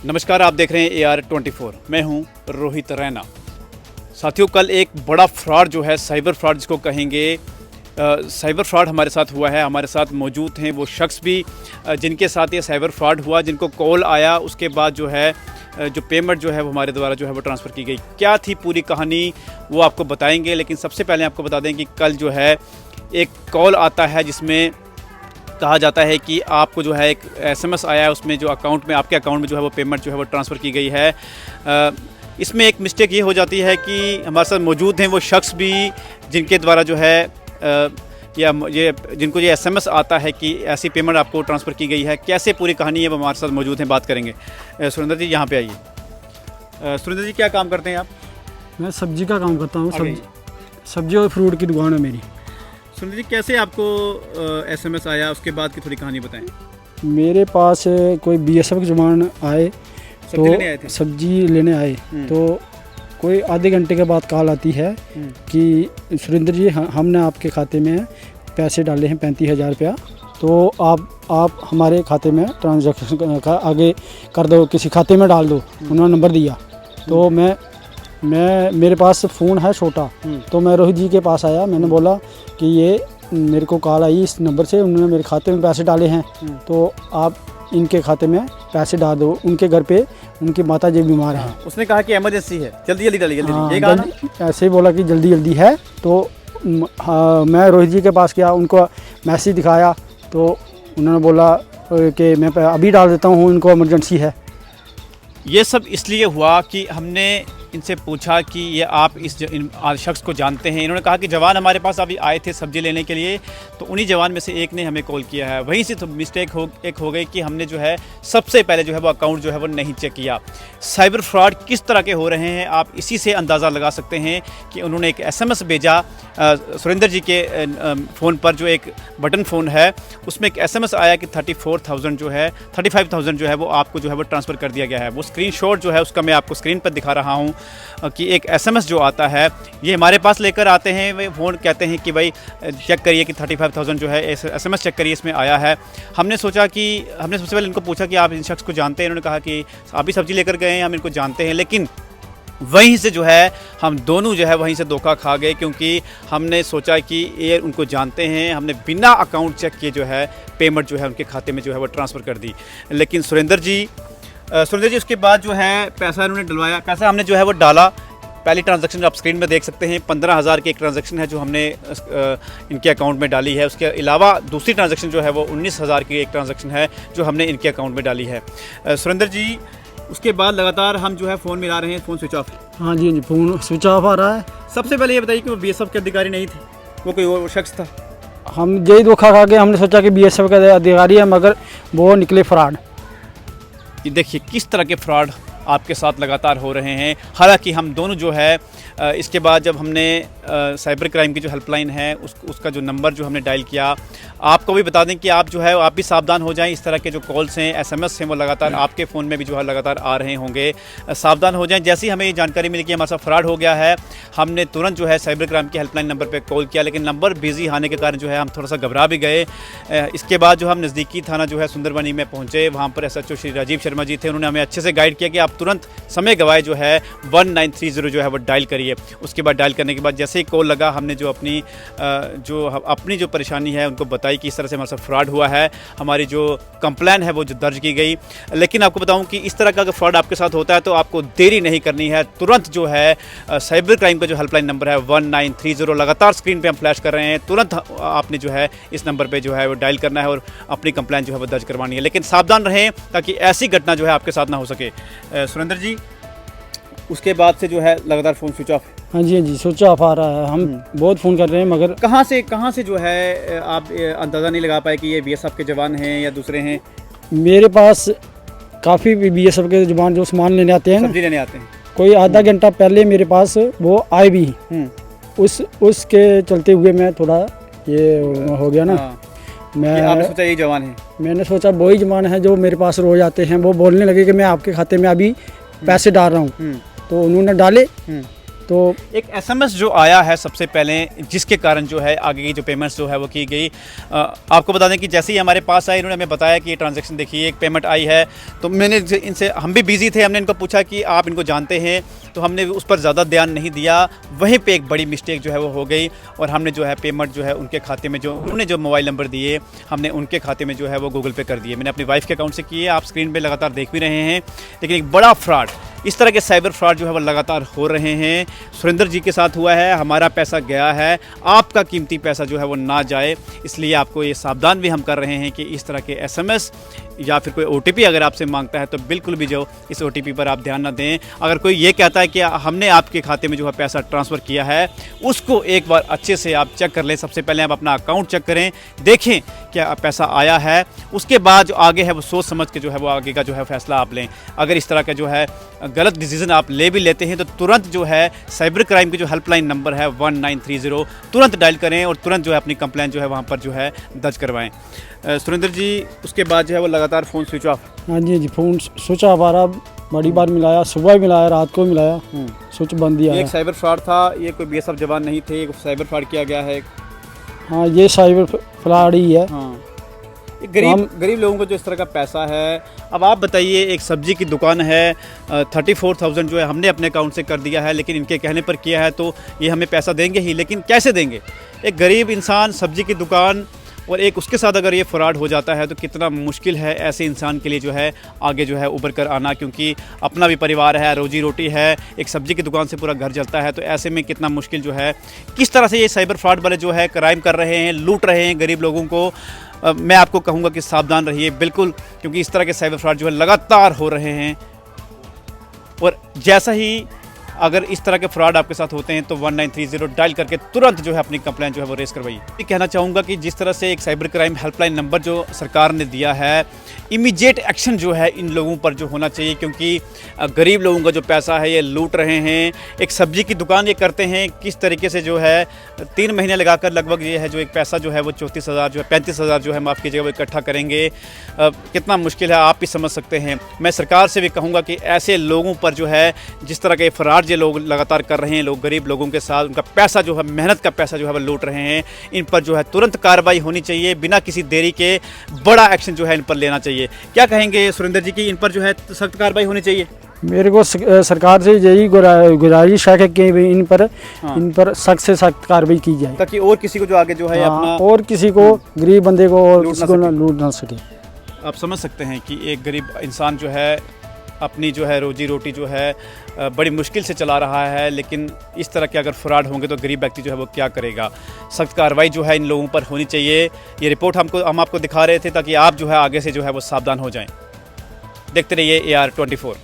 नमस्कार, आप देख रहे हैं AR24। मैं हूं रोहित रैना। साथियों, कल एक बड़ा फ्रॉड जो है, साइबर फ्रॉड जिसको कहेंगे, साइबर फ्रॉड हमारे साथ हुआ है। हमारे साथ मौजूद हैं वो शख्स भी जिनके साथ ये साइबर फ्रॉड हुआ, जिनको कॉल आया, उसके बाद जो है जो पेमेंट जो है वो हमारे द्वारा जो है वो ट्रांसफ़र की गई। क्या थी पूरी कहानी वो आपको बताएंगे, लेकिन सबसे पहले आपको बता दें कि कल जो है एक कॉल आता है जिसमें कहा जाता है कि आपको जो है एक SMS आया है, उसमें जो अकाउंट में, आपके अकाउंट में जो है वो पेमेंट जो है वो ट्रांसफ़र की गई है। इसमें एक मिस्टेक ये हो जाती है कि हमारे साथ मौजूद हैं वो शख्स भी जिनके द्वारा जो है या ये जिनको ये SMS आता है कि ऐसी पेमेंट आपको ट्रांसफ़र की गई है। कैसे पूरी कहानी है वो हमारे साथ मौजूद हैं, बात करेंगे। सुरेंद्र जी यहाँ पे आइए। सुरेंद्र जी, क्या काम करते हैं आप? मैं सब्जी का काम करता हूँ। सब्जी और फ्रूट की दुकान है मेरी। सुरेंद्र जी, कैसे आपको SMS आया, उसके बाद की थोड़ी कहानी बताएं। मेरे पास कोई BSF के जवान आए, तो सब्जी लेने आए, तो कोई आधे घंटे के बाद कॉल आती है कि सुरेंद्र जी, हमने आपके खाते में पैसे डाले हैं 35,000 रुपया, तो आप हमारे खाते में ट्रांजैक्शन का आगे कर दो, किसी खाते में डाल दो। उन्होंने नंबर दिया, तो मैं मेरे पास फ़ोन है छोटा, तो मैं रोहित जी के पास आया। मैंने बोला कि ये मेरे को कॉल आई इस नंबर से, उन्होंने मेरे खाते में पैसे डाले हैं, तो आप इनके खाते में पैसे डाल दो। उनके घर पे उनकी माता जी बीमार हैं। उसने कहा कि इमरजेंसी है, जल्दी जल्दी डालिए, ऐसे ही बोला कि जल्दी जल्दी है। तो मैं रोहित जी के पास गया, उनको मैसेज दिखाया, तो उन्होंने बोला कि मैं अभी डाल देता हूँ, इनको इमरजेंसी है। ये सब इसलिए हुआ कि हमने इनसे पूछा कि ये आप इस शख्स को जानते हैं। इन्होंने कहा कि जवान हमारे पास अभी आए थे सब्जी लेने के लिए, तो उन्हीं जवान में से एक ने हमें कॉल किया है। वहीं से तो मिस्टेक हो गई कि हमने जो है सबसे पहले जो है वो अकाउंट जो है वो नहीं चेक किया। साइबर फ्रॉड किस तरह के हो रहे हैं आप इसी से अंदाज़ा लगा सकते हैं कि उन्होंने एक SMS भेजा सुरेंद्र जी के फ़ोन पर, जो एक बटन फ़ोन है, उसमें एक SMS आया कि 35,000 जो है वो आपको जो है वो ट्रांसफ़र कर दिया गया है। वो स्क्रीनशॉट जो है उसका मैं आपको स्क्रीन पर दिखा रहा हूँ कि एक SMS जो आता है, ये हमारे पास लेकर आते हैं, वे फ़ोन कहते हैं कि भाई चेक करिए कि 35,000 जो है SMS चेक करिए, इसमें आया है। हमने सोचा कि हमने सबसे पहले इनको पूछा कि आप इन शख्स को जानते हैं? इन्होंने कहा कि आप ही सब्ज़ी लेकर गए हैं, हम इनको जानते हैं। लेकिन वहीं से जो है हम दोनों जो है वहीं से धोखा खा गए, क्योंकि हमने सोचा कि ये उनको जानते हैं। हमने बिना अकाउंट चेक किए जो है पेमेंट जो है उनके खाते में जो है वो ट्रांसफ़र कर दी। लेकिन सुरेंद्र जी उसके बाद जो है पैसा इन्होंने डलवाया। पैसा हमने जो है वो डाला। पहली ट्रांजैक्शन आप स्क्रीन में देख सकते हैं, 15,000 की एक ट्रांजैक्शन है जो हमने इनके अकाउंट में डाली है। उसके अलावा दूसरी ट्रांजैक्शन जो है वो 19,000 की एक ट्रांजैक्शन है जो हमने इनके अकाउंट में डाली है। सुरेंद्र जी, उसके बाद लगातार हम जो है फ़ोन मिला रहे हैं, फ़ोन स्विच ऑफ। हाँ जी, फ़ोन स्विच ऑफ आ रहा है। सबसे पहले ये बताइए कि वो BSF के अधिकारी नहीं थे, वो कोई और शख्स था? हम यही धोखा खा के हमने सोचा कि BSF का अधिकारी है, मगर वो निकले फ्रॉड। देखिए किस तरह के फ्रॉड आपके साथ लगातार हो रहे हैं। हालांकि हम दोनों जो है इसके बाद जब हमने साइबर क्राइम की जो हेल्पलाइन है उसका जो नंबर जो हमने डायल किया, आपको भी बता दें कि आप जो है आप भी सावधान हो जाएं। इस तरह के जो कॉल्स हैं, SMS हैं, वो लगातार आपके फ़ोन में भी जो है लगातार आ रहे होंगे। सावधान हो जाएं। जैसे ही हमें ये जानकारी मिली कि हमारे साथ फ्रॉड हो गया है, हमने तुरंत जो है साइबर क्राइम की हेल्पलाइन नंबर पर कॉल किया, लेकिन नंबर बिजी आने के कारण जो है हम थोड़ा सा घबरा भी गए। इसके बाद जो हम नज़दीकी थाना जो है सुंदरबनी में पहुँचे, वहाँ पर SHO श्री राजीव शर्मा जी थे। उन्होंने हमें अच्छे से गाइड किया कि आप तुरंत समय गवाए जो है 1930 जो है वो डायल करिए। उसके बाद डायल करने के बाद जैसे ही कॉल लगा, हमने जो अपनी जो परेशानी है उनको बताई कि इस तरह से हमारे साथ फ्रॉड हुआ है। हमारी जो कंप्लेन है वो जो दर्ज की गई। लेकिन आपको बताऊं कि इस तरह का अगर फ्रॉड आपके साथ होता है तो आपको देरी नहीं करनी है। तुरंत जो है साइबर क्राइम का जो हेल्पलाइन नंबर है 1930 लगातार स्क्रीन पे हम फ्लैश कर रहे हैं, तुरंत आपने जो है इस नंबर पे जो है वो डायल करना है और अपनी कंप्लेन जो है वो दर्ज करवानी है। लेकिन सावधान रहें ताकि ऐसी घटना जो है आपके साथ ना हो सके। सुरेंद्र जी, उसके बाद से जो है लगातार फ़ोन स्विच ऑफ। हाँ जी, स्विच ऑफ आ रहा है। हम बहुत फ़ोन कर रहे हैं, मगर कहाँ से जो है आप अंदाज़ा नहीं लगा पाए कि ये BSF के जवान हैं या दूसरे हैं? मेरे पास काफ़ी BSF के जवान जो सामान लेने आते हैं, सब्जी लेने आते हैं, कोई आधा घंटा पहले मेरे पास वो आए भी। उसके चलते हुए मैं थोड़ा ये हो गया ना। आपने सोचा यही जवान है? मैंने सोचा वही जवान है जो मेरे पास रोज आते हैं। वो बोलने लगे कि मैं आपके खाते में अभी पैसे डाल रहा हूँ, तो उन्होंने डाले। तो एक एसएमएस जो आया है सबसे पहले, जिसके कारण जो है आगे की जो पेमेंट्स जो है वो की गई। आपको बता दें कि जैसे ही हमारे पास आए, इन्होंने हमें बताया कि ये ट्रांजैक्शन देखिए, एक पेमेंट आई है। तो मैंने इनसे, हम भी बिजी थे, हमने इनको पूछा कि आप इनको जानते हैं, तो हमने उस पर ज़्यादा ध्यान नहीं दिया। वहीं पे एक बड़ी मिस्टेक जो है वो हो गई और हमने जो है पेमेंट जो है उनके खाते में, जो उन्होंने जो मोबाइल नंबर दिए, हमने उनके खाते में जो है वो गूगल पे कर दिए। मैंने अपनी वाइफ के अकाउंट से किए, आप स्क्रीन पे लगातार देख भी रहे हैं। लेकिन एक बड़ा फ्रॉड, इस तरह के साइबर फ्रॉड जो है वो लगातार हो रहे हैं। सुरेंद्र जी के साथ हुआ है, हमारा पैसा गया है, आपका कीमती पैसा जो है वो ना जाए, इसलिए आपको ये सावधान भी हम कर रहे हैं कि इस तरह के एसएमएस या फिर कोई ओटीपी अगर आपसे मांगता है तो बिल्कुल भी जो इस ओटीपी पर आप ध्यान ना दें। अगर कोई ये कहता है कि हमने आपके खाते में जो है पैसा ट्रांसफ़र किया है, उसको एक बार अच्छे से आप चेक कर लें। सबसे पहले आप अपना अकाउंट चेक करें, देखें क्या पैसा आया है, उसके बाद जो आगे है वो सोच समझ के जो है वो आगे का जो है फैसला आप लें। अगर इस तरह का जो है गलत डिसीजन आप ले भी लेते हैं तो तुरंत जो है साइबर क्राइम की जो हेल्पलाइन नंबर है 1930 तुरंत डायल करें और तुरंत जो है अपनी कंप्लेंट जो है वहाँ पर जो है दर्ज करवाएं। सुरेंद्र जी, उसके बाद जो है वो लगातार फ़ोन स्विच ऑफ। हाँ जी, फ़ोन स्विच ऑफ आ रहा, बड़ी बार मिलाया, सुबह मिलाया, रात को मिलाया, स्विच बंद दिया। एक साइबर फ्रॉड था, ये कोई बीएसएफ जवान नहीं थे, साइबर फ्रॉड किया गया है। हाँ, ये साइबर फ्रॉड ही है। हाँ, गरीब लोगों को जो इस तरह का पैसा है। अब आप बताइए, एक सब्जी की दुकान है, 34,000 जो है हमने अपने अकाउंट से कर दिया है, लेकिन इनके कहने पर किया है, तो ये हमें पैसा देंगे ही, लेकिन कैसे देंगे? एक गरीब इंसान, सब्जी की दुकान, और एक उसके साथ अगर ये फ्रॉड हो जाता है तो कितना मुश्किल है ऐसे इंसान के लिए जो है आगे जो है उभर कर आना, क्योंकि अपना भी परिवार है, रोजी रोटी है, एक सब्जी की दुकान से पूरा घर चलता है। तो ऐसे में कितना मुश्किल जो है, किस तरह से ये साइबर फ्रॉड वाले जो है क्राइम कर रहे हैं, लूट रहे हैं गरीब लोगों को। मैं आपको कहूँगा कि सावधान रहिए बिल्कुल, क्योंकि इस तरह के साइबर फ्रॉड जो है लगातार हो रहे हैं। और जैसा ही अगर इस तरह के फ्रॉड आपके साथ होते हैं तो 1930 डायल करके तुरंत जो है अपनी कंप्लेंट जो है वो रेस करवाइए। ये कहना चाहूँगा कि जिस तरह से एक साइबर क्राइम हेल्पलाइन नंबर जो सरकार ने दिया है, इमीडिएट एक्शन जो है इन लोगों पर जो होना चाहिए, क्योंकि गरीब लोगों का जो पैसा है ये लूट रहे हैं। एक सब्जी की दुकान ये करते हैं किस तरीके से जो है 3 महीने लगाकर लगभग ये है जो एक पैसा जो है वो 34,000 जो है 35,000 जो है माफ़ कीजिएगा वो इकट्ठा करेंगे। कितना मुश्किल है आप भी समझ सकते हैं। मैं सरकार से भी कहूँगा कि ऐसे लोगों पर जो है जिस तरह के फ्रॉड जो लोग लगातार कर रहे हैं, लोग गरीब लोगों के साथ उनका पैसा जो है, मेहनत का पैसा जो है वो लूट रहे हैं, इन पर जो है तुरंत कार्रवाई होनी चाहिए, बिना किसी देरी के बड़ा एक्शन जो है इन पर लेना चाहिए। क्या कहेंगे सुरेंद्र जी की इन पर जो है सख्त कार्रवाई होनी चाहिए? मेरे को सरकार से यही गुजारिश है कि इन पर सख्त से सख्त कार्रवाई की जाए, ताकि और किसी को जो आगे जो है अपना, और किसी को, गरीब बंदे को और किसी को लूट ना सके। आप समझ सकते हैं कि एक गरीब इंसान जो है अपनी जो है रोजी रोटी जो है बड़ी मुश्किल से चला रहा है, लेकिन इस तरह के अगर फ्रॉड होंगे तो गरीब व्यक्ति जो है वो क्या करेगा? सख्त कार्रवाई जो है इन लोगों पर होनी चाहिए। ये रिपोर्ट हम आपको दिखा रहे थे ताकि आप जो है आगे से जो है वो सावधान हो जाएं। देखते रहिए AR24।